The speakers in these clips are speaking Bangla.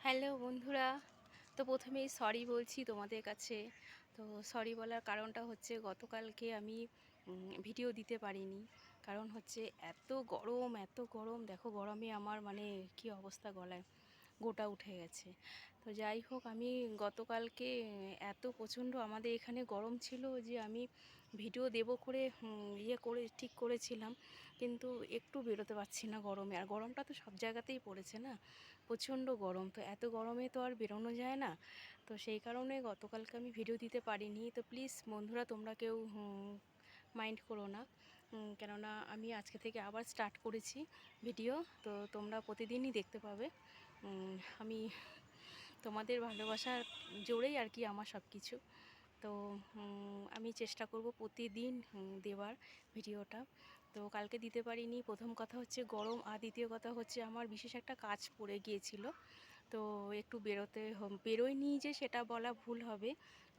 হ্যালো বন্ধুরা, তো প্রথমেই সরি বলছি তোমাদের কাছে। তো সরি বলার কারণটা হচ্ছে গতকালকে আমি ভিডিও দিতে পারিনি। কারণ হচ্ছে এত গরম দেখো, গরমে আমার মানে কি অবস্থা, গলায় গোটা উঠে গেছে। তো যাই হোক, আমি গতকালকে এত প্রচণ্ড আমাদের এখানে গরম ছিল যে আমি ভিডিও দেব করে ঠিক করেছিলাম, কিন্তু একটু বেরোতে পারছি না গরমে। আর গরমটা তো সব জায়গাতেই পড়েছে না, প্রচণ্ড গরম। তো এত গরমে তো আর বেরোনো যায় না। তো সেই কারণে গতকালকে আমি ভিডিও দিতে পারিনি। তো প্লিজ বন্ধুরা, তোমরা কেউ মাইন্ড করো না। কেননা আমি আজকে থেকে আবার স্টার্ট করেছি ভিডিও। তো তোমরা প্রতিদিনই দেখতে পাবে। আমি তোমাদের ভালোবাসার জোরেই আর কি আমার সব কিছু। তো আমি চেষ্টা করব প্রতিদিন দেওয়ার ভিডিওটা। তো কালকে দিতে পারিনি, প্রথম কথা হচ্ছে গরম, আর দ্বিতীয় কথা হচ্ছে আমার বিশেষ একটা কাজ পড়ে গিয়েছিল। তো একটু বেরোয়নি যে সেটা বলা ভুল হবে,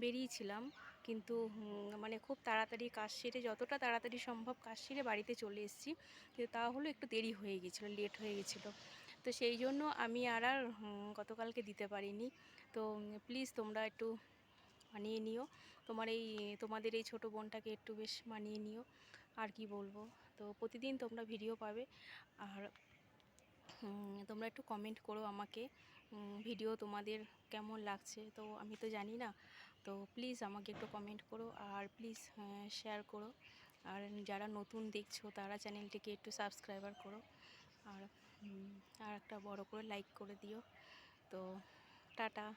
বেরিয়েছিলাম। কিন্তু মানে খুব তাড়াতাড়ি কাজ সেরে, যতটা তাড়াতাড়ি সম্ভব কাজ সেরে বাড়িতে চলে এসেছি। কিন্তু তা হলো একটু দেরি হয়ে গেছিলো, লেট হয়ে গেছিলো। তো সেই জন্য আমি আর গতকালকে দিতে পারিনি। তো প্লিজ তোমরা একটু মানিয়ে নিও। তোমাদের এই ছোটো বোনটাকে একটু বেশ মানিয়ে নিও, আর কি বলবো। তো প্রতিদিন তোমরা ভিডিও পাবে। আর তোমরা একটু কমেন্ট করো আমাকে, ভিডিও তোমাদের কেমন লাগছে। তো আমি তো জানি না, তো প্লিজ আমাকে একটু কমেন্ট করো, আর প্লিজ শেয়ার করো। আর যারা নতুন দেখছো তারা চ্যানেলটিকে একটু সাবস্ক্রাইবার করো। আর আর একটা বড় করে লাইক করে দিও। তো টাটা।